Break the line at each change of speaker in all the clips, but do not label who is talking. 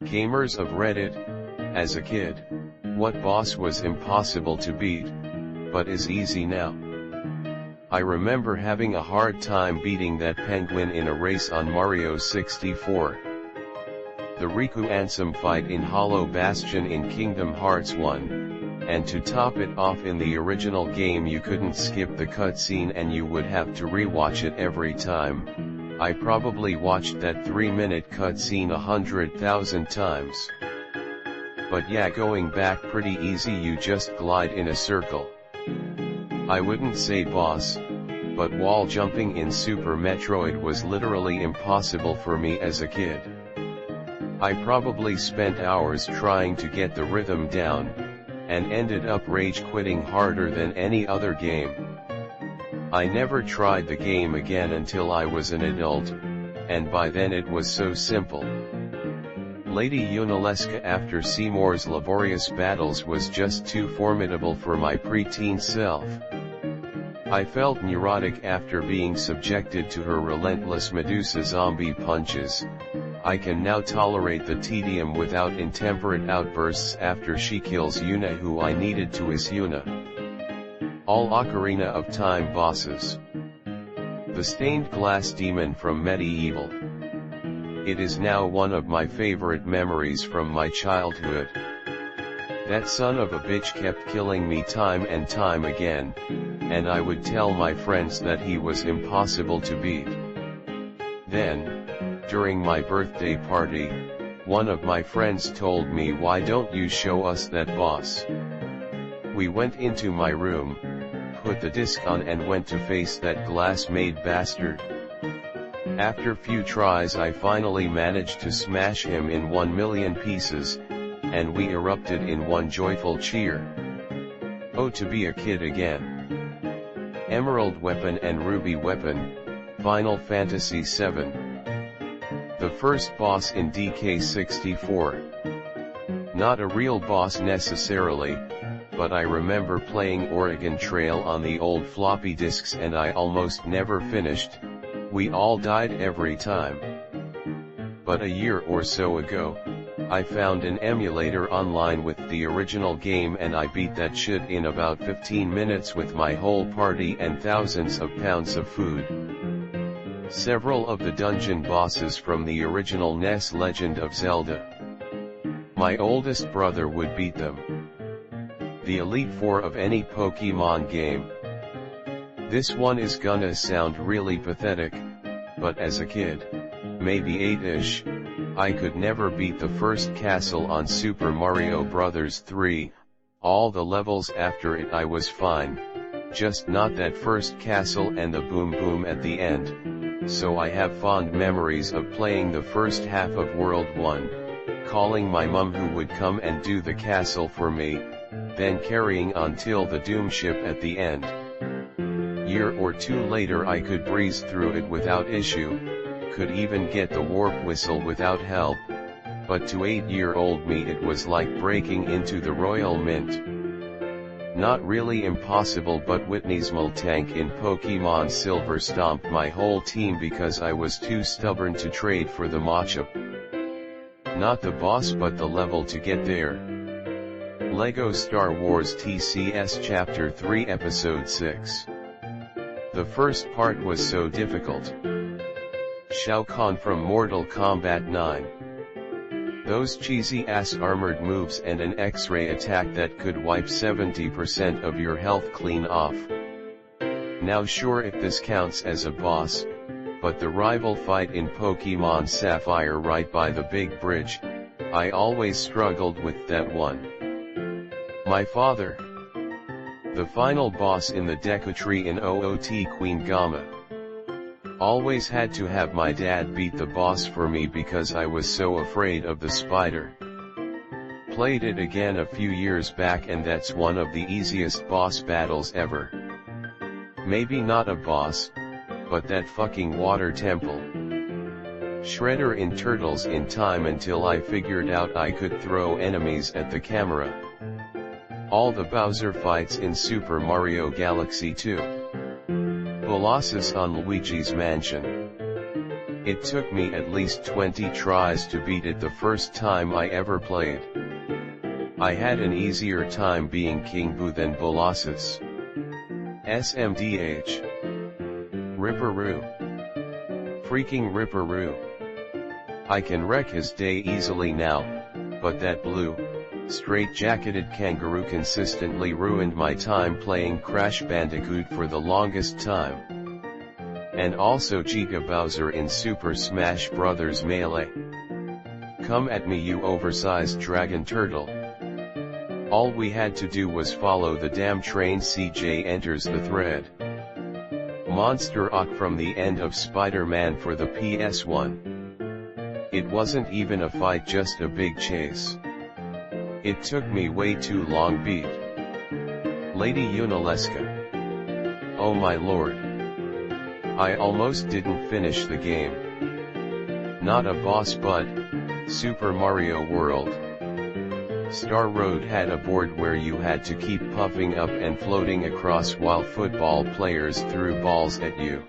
Gamers of Reddit, as a kid, what boss was impossible to beat, but is easy now? I remember having a hard time beating that penguin in a race on Mario 64. The Riku Ansem fight in Hollow Bastion in Kingdom Hearts 1, and to top it off in the original game you couldn't skip the cutscene and you would have to rewatch it every time. I probably watched that 3-minute cutscene 100,000 times. But yeah, going back pretty easy, you just glide in a circle. I wouldn't say boss, but wall jumping in Super Metroid was literally impossible for me as a kid. I probably spent hours trying to get the rhythm down, and ended up rage quitting harder than any other game. I never tried the game again until I was an adult, and by then it was so simple. Lady Yunalesca after Seymour's laborious battles was just too formidable for my preteen self. I felt neurotic after being subjected to her relentless Medusa zombie punches. I can now tolerate the tedium without intemperate outbursts after she kills Yuna, who I needed to is Yuna. All Ocarina of Time bosses. The stained glass demon from Medieval. It is now one of my favorite memories from my childhood. That son of a bitch kept killing me time and time again, and I would tell my friends that he was impossible to beat. Then, during my birthday party, one of my friends told me, "Why don't you show us that boss?" We went into my room, put the disc on and went to face that glass-made bastard. After few tries I finally managed to smash him in 1,000,000 pieces, and we erupted in one joyful cheer. Oh, to be a kid again. Emerald Weapon and Ruby Weapon, Final Fantasy VII. The first boss in DK64. Not a real boss necessarily, but I remember playing Oregon Trail on the old floppy disks and I almost never finished. We all died every time. But a year or so ago, I found an emulator online with the original game and I beat that shit in about 15 minutes with my whole party and thousands of pounds of food. Several of the dungeon bosses from the original NES Legend of Zelda. My oldest brother would beat them. The Elite Four of any Pokemon game. This one is gonna sound really pathetic, but as a kid, maybe 8-ish, I could never beat the first castle on Super Mario Bros. 3, all the levels after it I was fine, just not that first castle and the boom boom at the end, so I have fond memories of playing the first half of World 1, calling my mum who would come and do the castle for me, then carrying on till the doom ship at the end. Year or two later I could breeze through it without issue, could even get the warp whistle without help, but to 8-year-old me it was like breaking into the Royal Mint. Not really impossible, but Whitney's Miltank in Pokemon Silver stomped my whole team because I was too stubborn to trade for the Machop. Not the boss but the level to get there. LEGO Star Wars TCS Chapter 3 Episode 6. The first part was so difficult. Shao Kahn from Mortal Kombat 9. Those cheesy ass armored moves and an X-ray attack that could wipe 70% of your health clean off. Now sure, if this counts as a boss, but the rival fight in Pokemon Sapphire right by the big bridge, I always struggled with that one. My father. The final boss in the Deku Tree in OOT Queen Gamma. Always had to have my dad beat the boss for me because I was so afraid of the spider. Played it again a few years back and that's one of the easiest boss battles ever. Maybe not a boss, but that fucking water temple. Shredder in Turtles in Time until I figured out I could throw enemies at the camera. All the Bowser fights in Super Mario Galaxy 2. Colossus on Luigi's Mansion. It took me at least 20 tries to beat it the first time I ever played. I had an easier time being King Boo than Bolossus. SMDH. Ripperoo. Freaking Ripperoo. I can wreck his day easily now, but that blue, straight-jacketed kangaroo consistently ruined my time playing Crash Bandicoot for the longest time. And also Giga Bowser in Super Smash Bros. Melee. Come at me, you oversized dragon turtle. All we had to do was follow the damn train. CJ enters the thread. Monster Ock from the end of Spider-Man for the PS1. It wasn't even a fight, just a big chase. It took me way too long. Beat Lady Unaleska. Oh my lord. I almost didn't finish the game. Not a boss, but Super Mario World. Star Road had a board where you had to keep puffing up and floating across while football players threw balls at you.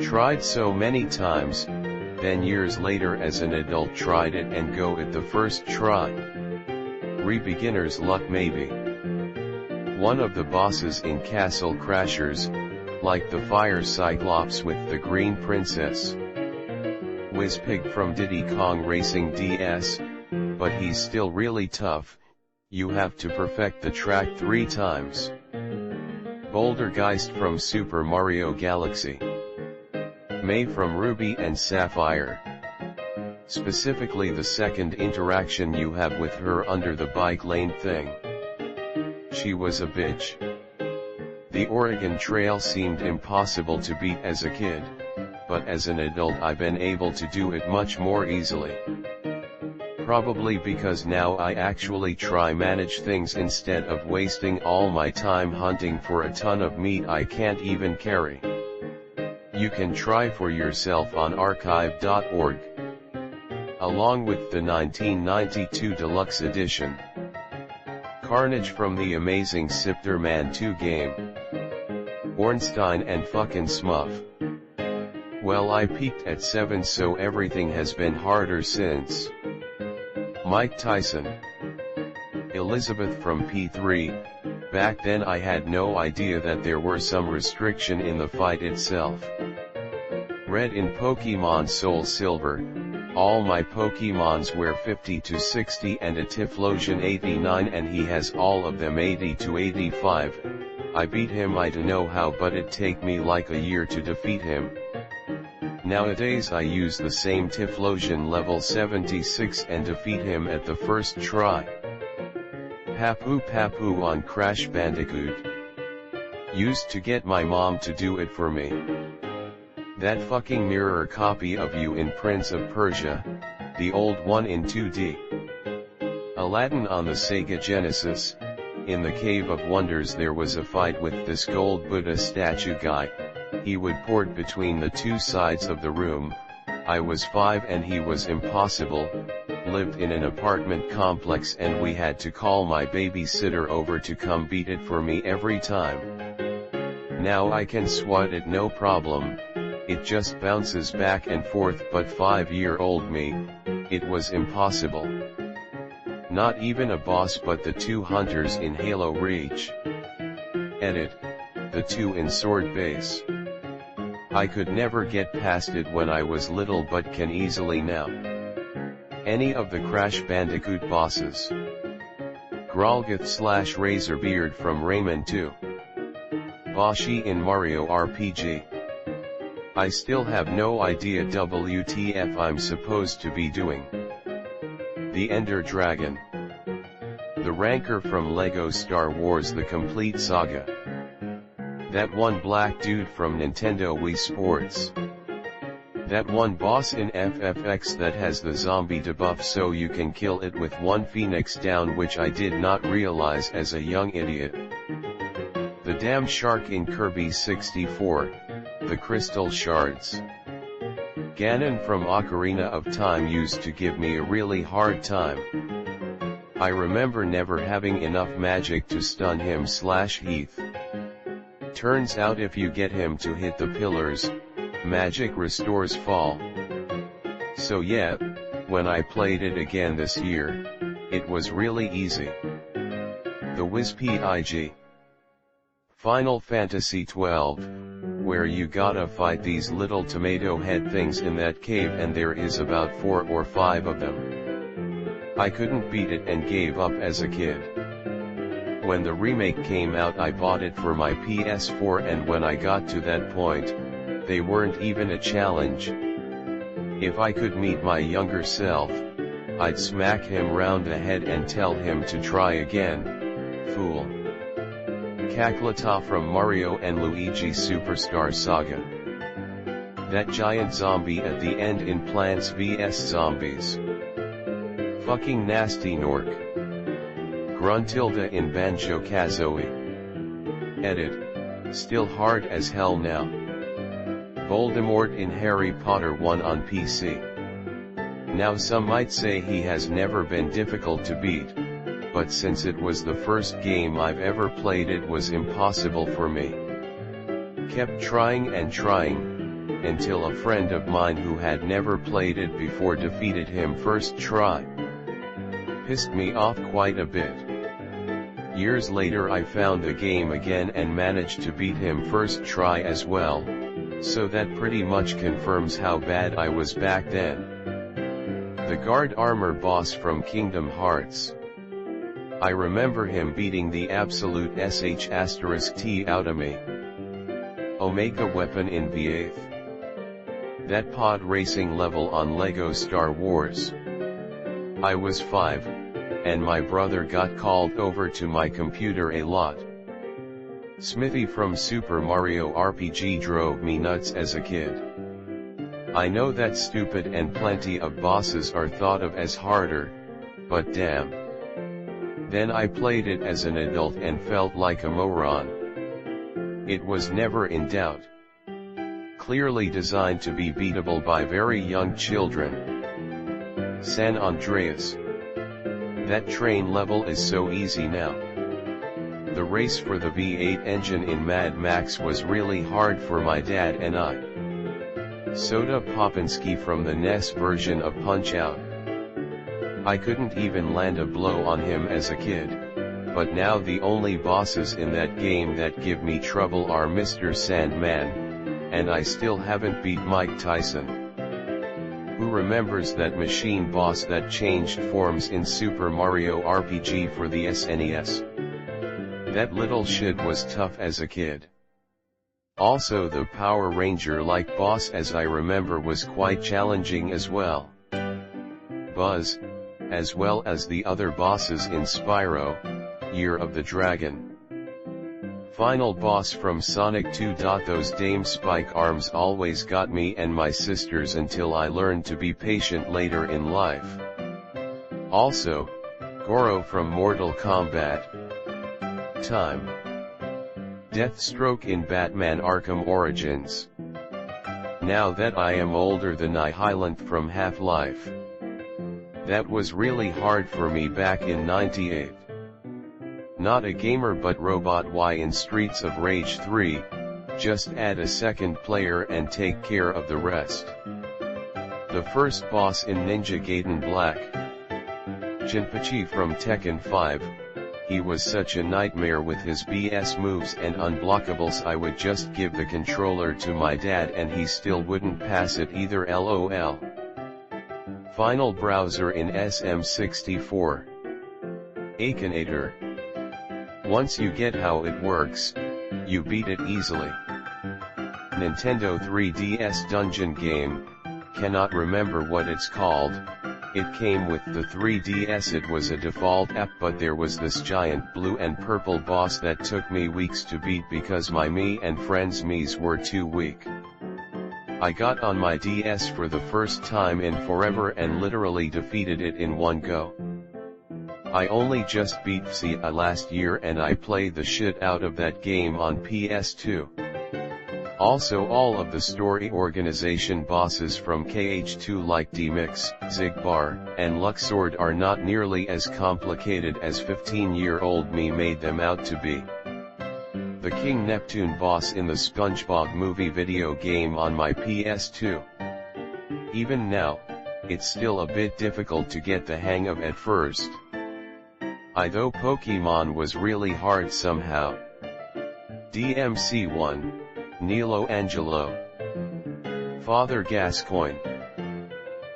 Tried so many times, then years later as an adult tried it and go it the first try. Beginner's luck maybe. One of the bosses in Castle Crashers, like the Fire Cyclops with the Green Princess. Wizpig from Diddy Kong Racing DS, but he's still really tough. You have to perfect the track 3 times. Bouldergeist from Super Mario Galaxy. May from Ruby and Sapphire. Specifically the second interaction you have with her under the bike lane thing. She was a bitch. The Oregon Trail seemed impossible to beat as a kid, but as an adult I've been able to do it much more easily. Probably because now I actually try manage things instead of wasting all my time hunting for a ton of meat I can't even carry. You can try for yourself on archive.org. Along with the 1992 Deluxe Edition. Carnage from the amazing Sipter Man 2 game. Ornstein and fucking Smuff. Well, I peaked at 7, so everything has been harder since. Mike Tyson. Elizabeth from P3, back then I had no idea that there were some restriction in the fight itself. Red in Pokemon Soul Silver, all my Pokemons were 50 to 60 and a Typhlosion 89 and he has all of them 80 to 85, I beat him. I don't know how, but it take me like a year to defeat him. Nowadays I use the same Typhlosion level 76 and defeat him at the first try. Papu Papu on Crash Bandicoot. Used to get my mom to do it for me. That fucking mirror copy of you in Prince of Persia, the old one in 2D. Aladdin on the Sega Genesis. In the Cave of Wonders there was a fight with this gold Buddha statue guy. He would port between the two sides of the room. I was 5 and he was impossible. Lived in an apartment complex and we had to call my babysitter over to come beat it for me every time. Now I can swat it no problem. It just bounces back and forth, but 5-year-old me, it was impossible. Not even a boss but the 2 hunters in Halo Reach. Edit, the 2 in Sword Base. I could never get past it when I was little but can easily now. Any of the Crash Bandicoot bosses. Grolgoth / Razorbeard from Rayman 2. Boshi in Mario RPG. I still have no idea WTF I'm supposed to be doing. The Ender Dragon. The Ranker from Lego Star Wars The Complete Saga. That one black dude from Nintendo Wii Sports. That one boss in FFX that has the zombie debuff so you can kill it with one phoenix down, which I did not realize as a young idiot. The damn shark in Kirby 64. The Crystal Shards. Ganon from Ocarina of Time used to give me a really hard time. I remember never having enough magic to stun him / Heath. Turns out if you get him to hit the pillars, Magic restores fall. So yeah, when I played it again this year, it was really easy. The Wiz Pig. Final Fantasy XII, where you gotta fight these little tomato head things in that cave and there is about 4 or 5 of them. I couldn't beat it and gave up as a kid. When the remake came out I bought it for my PS4 and when I got to that point, they weren't even a challenge. If I could meet my younger self, I'd smack him round the head and tell him to try again, fool. Kaklata from Mario and Luigi Superstar Saga. That giant zombie at the end in Plants vs Zombies. Fucking nasty Nork. Gruntilda in Banjo-Kazooie. Edit. Still hard as hell now. Voldemort in Harry Potter 1 on PC. Now some might say he has never been difficult to beat, but since it was the first game I've ever played it was impossible for me. Kept trying and trying, until a friend of mine who had never played it before defeated him first try. Pissed me off quite a bit. Years later I found the game again and managed to beat him first try as well, so that pretty much confirms how bad I was back then. The guard armor boss from Kingdom Hearts. I remember him beating the absolute sh*t out of me. Omega weapon in V8. That pod racing level on LEGO Star Wars. I was 5, and my brother got called over to my computer a lot. Smithy from Super Mario RPG drove me nuts as a kid. I know that's stupid and plenty of bosses are thought of as harder, but damn. Then I played it as an adult and felt like a moron. It was never in doubt. Clearly designed to be beatable by very young children. San Andreas. That train level is so easy now. The race for the V8 engine in Mad Max was really hard for my dad and I. Soda Popinski from the NES version of Punch-Out! I couldn't even land a blow on him as a kid, but now the only bosses in that game that give me trouble are Mr. Sandman, and I still haven't beat Mike Tyson. Who remembers that machine boss that changed forms in Super Mario RPG for the SNES? That little shit was tough as a kid. Also the Power Ranger-like boss as I remember was quite challenging as well. Buzz, as well as the other bosses in Spyro, Year of the Dragon. Final boss from Sonic 2. Those Dame Spike arms always got me and my sisters until I learned to be patient later in life. Also, Goro from Mortal Kombat. Time. Deathstroke in Batman Arkham Origins. Now that I am older than I Hylant from Half-Life. That was really hard for me back in '98. Not a gamer but Robot Y in Streets of Rage 3, just add a second player and take care of the rest. The first boss in Ninja Gaiden Black. Jinpachi from Tekken 5. He was such a nightmare with his BS moves and unblockables. I would just give the controller to my dad and he still wouldn't pass it either, lol. Final browser in SM64. Akinator. Once you get how it works, you beat it easily. Nintendo 3DS dungeon game, cannot remember what it's called. It came with the 3DS. It was a default app, but there was this giant blue and purple boss that took me weeks to beat because my me and friends' me's were too weak. I got on my DS for the first time in forever and literally defeated it in one go. I only just beat FCA last year and I played the shit out of that game on PS2. Also all of the story organization bosses from KH2 like D-Mix, Xigbar, and Luxord are not nearly as complicated as 15-year-old me made them out to be. the King Neptune boss in the SpongeBob movie video game on my PS2. Even now, it's still a bit difficult to get the hang of at first. Though Pokemon was really hard somehow. DMC1, Nilo Angelo. Father Gascoigne.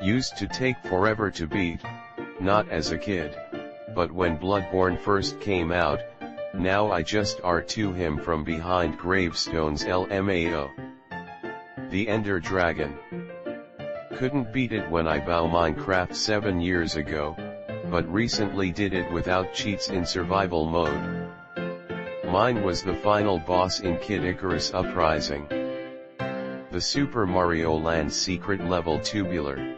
Used to take forever to beat, not as a kid, but when Bloodborne first came out, now I just R2 him from behind gravestones LMAO. The Ender Dragon. Couldn't beat it when I bought Minecraft 7 years ago, but recently did it without cheats in survival mode. Mine was the final boss in Kid Icarus Uprising. The Super Mario Land secret level Tubular.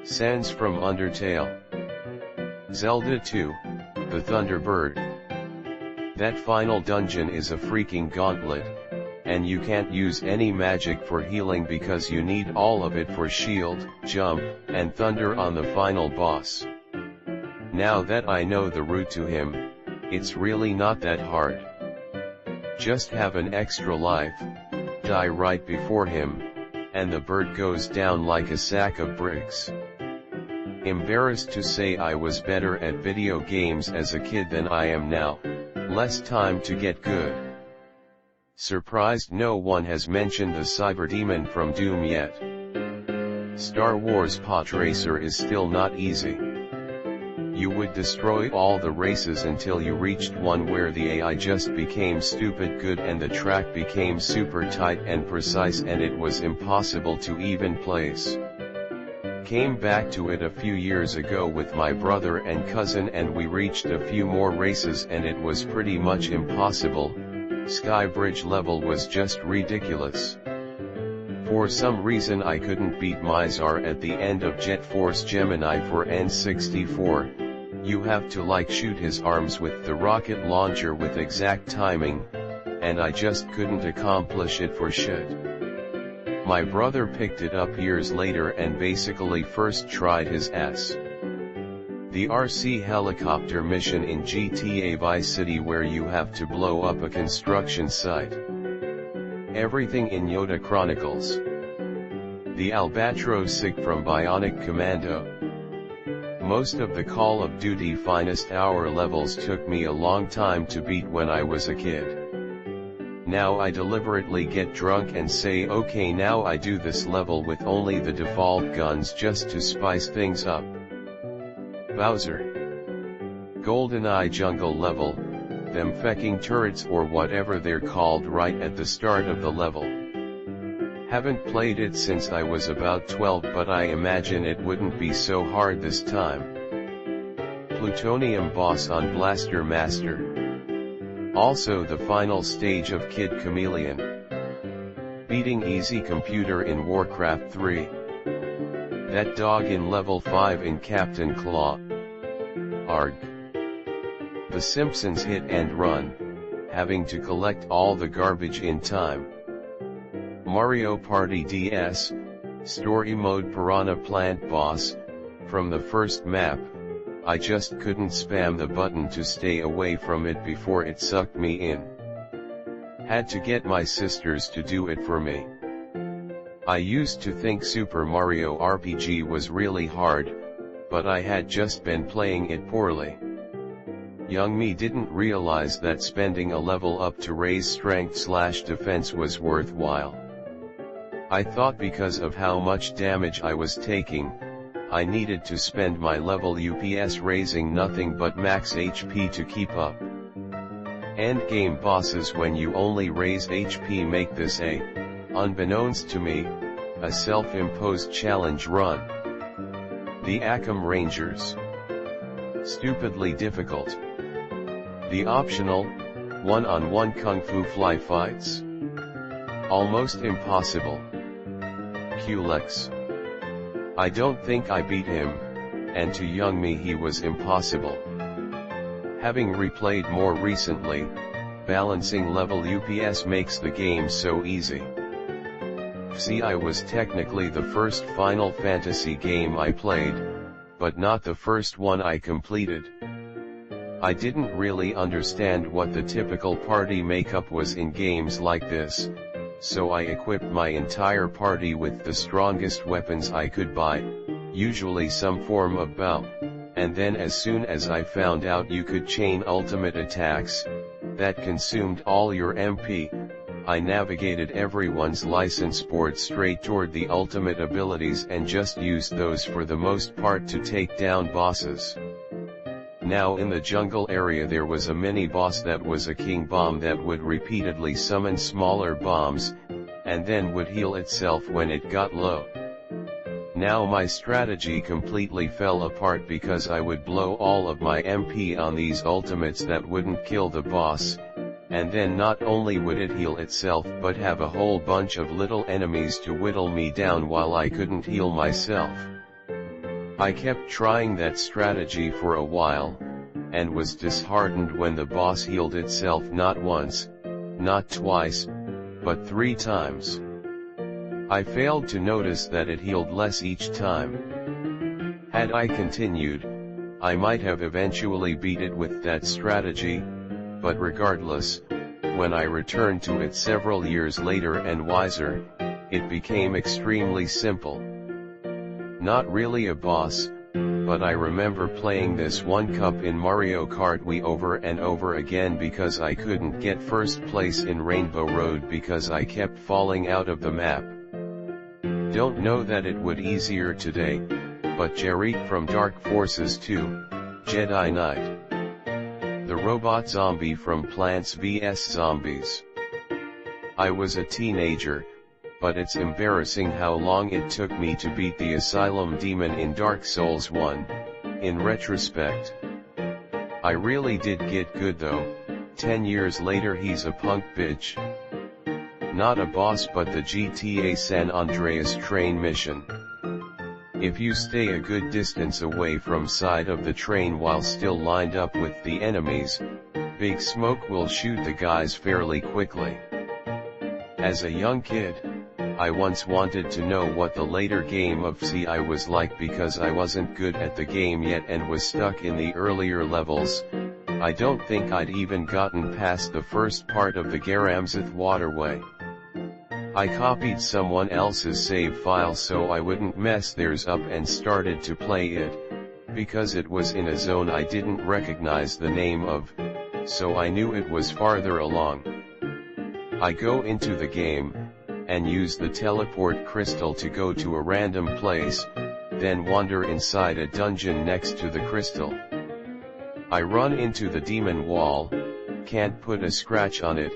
Sans from Undertale. Zelda 2, the Thunderbird. That final dungeon is a freaking gauntlet, and you can't use any magic for healing because you need all of it for shield, jump, and thunder on the final boss. Now that I know the route to him, it's really not that hard. Just have an extra life, die right before him, and the bird goes down like a sack of bricks. Embarrassed to say I was better at video games as a kid than I am now, less time to get good. Surprised no one has mentioned the Cyberdemon from Doom yet. Star Wars Pod Racer is still not easy. You would destroy all the races until you reached one where the AI just became stupid good and the track became super tight and precise and it was impossible to even place. Came back to it a few years ago with my brother and cousin and we reached a few more races and it was pretty much impossible. Sky Bridge level was just ridiculous. For some reason I couldn't beat Mizar at the end of Jet Force Gemini for N64. You have to like shoot his arms with the rocket launcher with exact timing, and I just couldn't accomplish it for shit. My brother picked it up years later and basically first tried his ass. The RC helicopter mission in GTA Vice City where you have to blow up a construction site. Everything in Yoda Chronicles. The Albatros Sig from Bionic Commando. Most of the Call of Duty Finest Hour levels took me a long time to beat when I was a kid. Now I deliberately get drunk and say okay now I do this level with only the default guns just to spice things up. Bowser. GoldenEye jungle level, them fecking turrets or whatever they're called right at the start of the level. Haven't played it since I was about 12 but I imagine it wouldn't be so hard this time. Plutonium boss on Blaster Master. Also the final stage of Kid Chameleon. Beating Easy Computer in Warcraft 3. That dog in level 5 in Captain Claw. Arg. The Simpsons Hit and Run, having to collect all the garbage in time. Mario Party DS, Story Mode Piranha Plant Boss, from the first map, I just couldn't spam the button to stay away from it before it sucked me in. Had to get my sisters to do it for me. I used to think Super Mario RPG was really hard, but I had just been playing it poorly. Young me didn't realize that spending a level up to raise strength/defense was worthwhile. I thought because of how much damage I was taking, I needed to spend my level UPS raising nothing but max HP to keep up. Endgame bosses when you only raise HP make this unbeknownst to me, a self-imposed challenge run. The Akam Rangers. Stupidly difficult. The optional, one-on-one Kung Fu fly fights. Almost impossible. Culex. I don't think I beat him, and to young me he was impossible. Having replayed more recently, balancing level UPS makes the game so easy. I was technically the first Final Fantasy game I played, but not the first one I completed. I didn't really understand what the typical party makeup was in games like this, so I equipped my entire party with the strongest weapons I could buy, usually some form of bow, and then as soon as I found out you could chain ultimate attacks, that consumed all your MP, I navigated everyone's license board straight toward the ultimate abilities and just used those for the most part to take down bosses. Now in the jungle area there was a mini-boss that was a king bomb that would repeatedly summon smaller bombs, and then would heal itself when it got low. Now my strategy completely fell apart because I would blow all of my MP on these ultimates that wouldn't kill the boss, and then not only would it heal itself but have a whole bunch of little enemies to whittle me down while I couldn't heal myself. I kept trying that strategy for a while, and was disheartened when the boss healed itself not once, not twice, but 3 times. I failed to notice that it healed less each time. Had I continued, I might have eventually beat it with that strategy, but regardless, when I returned to it several years later and wiser, it became extremely simple. Not really a boss, but I remember playing this one cup in Mario Kart Wii over and over again because I couldn't get first place in Rainbow Road because I kept falling out of the map. Don't know that it would easier today, but Jerry from Dark Forces 2, Jedi Knight. The robot zombie from Plants vs Zombies. I was a teenager, but it's embarrassing how long it took me to beat the Asylum Demon in Dark Souls 1, in retrospect. I really did get good though. 10 years later he's a punk bitch. Not a boss but the GTA San Andreas train mission. If you stay a good distance away from side of the train while still lined up with the enemies, Big Smoke will shoot the guys fairly quickly. As a young kid, I once wanted to know what the later game of CI was like because I wasn't good at the game yet and was stuck in the earlier levels. I don't think I'd even gotten past the first part of the Garamzith waterway. I copied someone else's save file so I wouldn't mess theirs up and started to play it, because it was in a zone I didn't recognize the name of, so I knew it was farther along. I go into the game, and use the teleport crystal to go to a random place, then wander inside a dungeon next to the crystal. I run into the demon wall, can't put a scratch on it,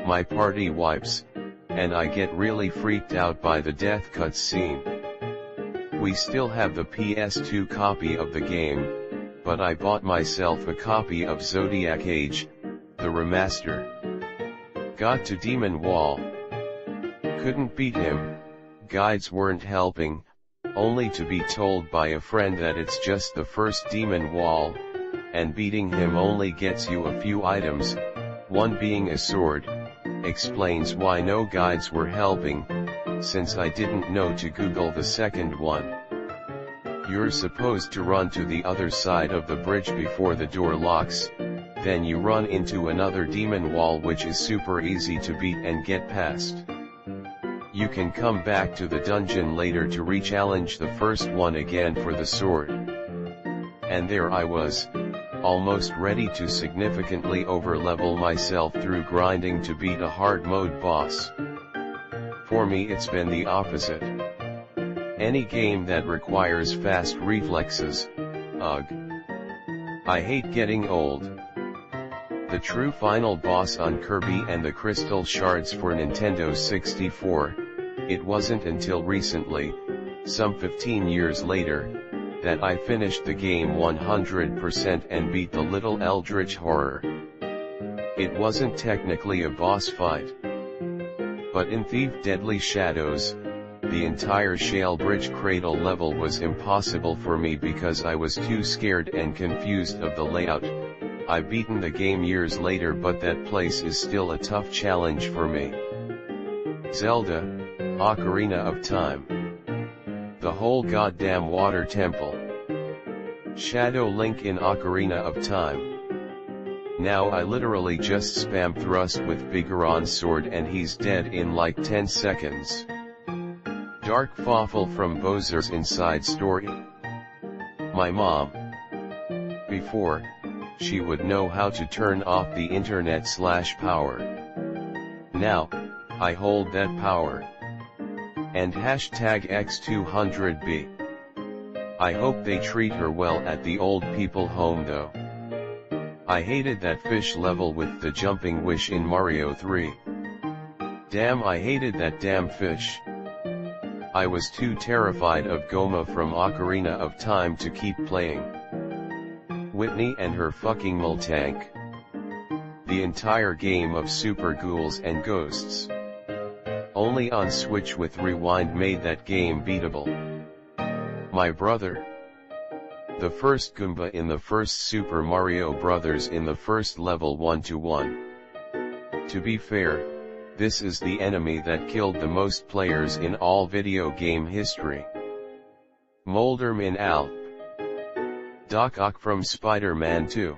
my party wipes, and I get really freaked out by the death cutscene. We still have the PS2 copy of the game, but I bought myself a copy of Zodiac Age, the remaster. Got to Demon Wall. Couldn't beat him, guides weren't helping, only to be told by a friend that it's just the first demon wall, and beating him only gets you a few items, one being a sword. Explains why no guides were helping, since I didn't know to Google the second one. You're supposed to run to the other side of the bridge before the door locks, then you run into another demon wall which is super easy to beat and get past. You can come back to the dungeon later to re-challenge the first one again for the sword. And there I was, almost ready to significantly overlevel myself through grinding to beat a hard mode boss. For me it's been the opposite. Any game that requires fast reflexes, ugh. I hate getting old. The true final boss on Kirby and the Crystal Shards for Nintendo 64, it wasn't until recently, some 15 years later, that I finished the game 100% and beat the little eldritch horror. It wasn't technically a boss fight. But in Thief Deadly Shadows, the entire Shale Bridge Cradle level was impossible for me because I was too scared and confused of the layout. I've beaten the game years later but that place is still a tough challenge for me. Zelda, Ocarina of Time. The whole goddamn water temple. Shadow Link in Ocarina of Time. Now I literally just spam thrust with Bigoron's sword and he's dead in like 10 seconds. Dark Fawful from Bozer's Inside Story. My mom. Before, she would know how to turn off the internet/power. Now, I hold that power. And hashtag X200B. I hope they treat her well at the old people home though. I hated that fish level with the jumping wish in Mario 3. Damn, I hated that damn fish. I was too terrified of Goma from Ocarina of Time to keep playing. Whitney and her fucking Multank. The entire game of Super Ghouls and Ghosts. Only on Switch with Rewind made that game beatable. My brother. The first Goomba in the first Super Mario Bros. In the first level 1-1. To be fair, this is the enemy that killed the most players in all video game history. Molderman Alp. Doc Ock from Spider-Man 2.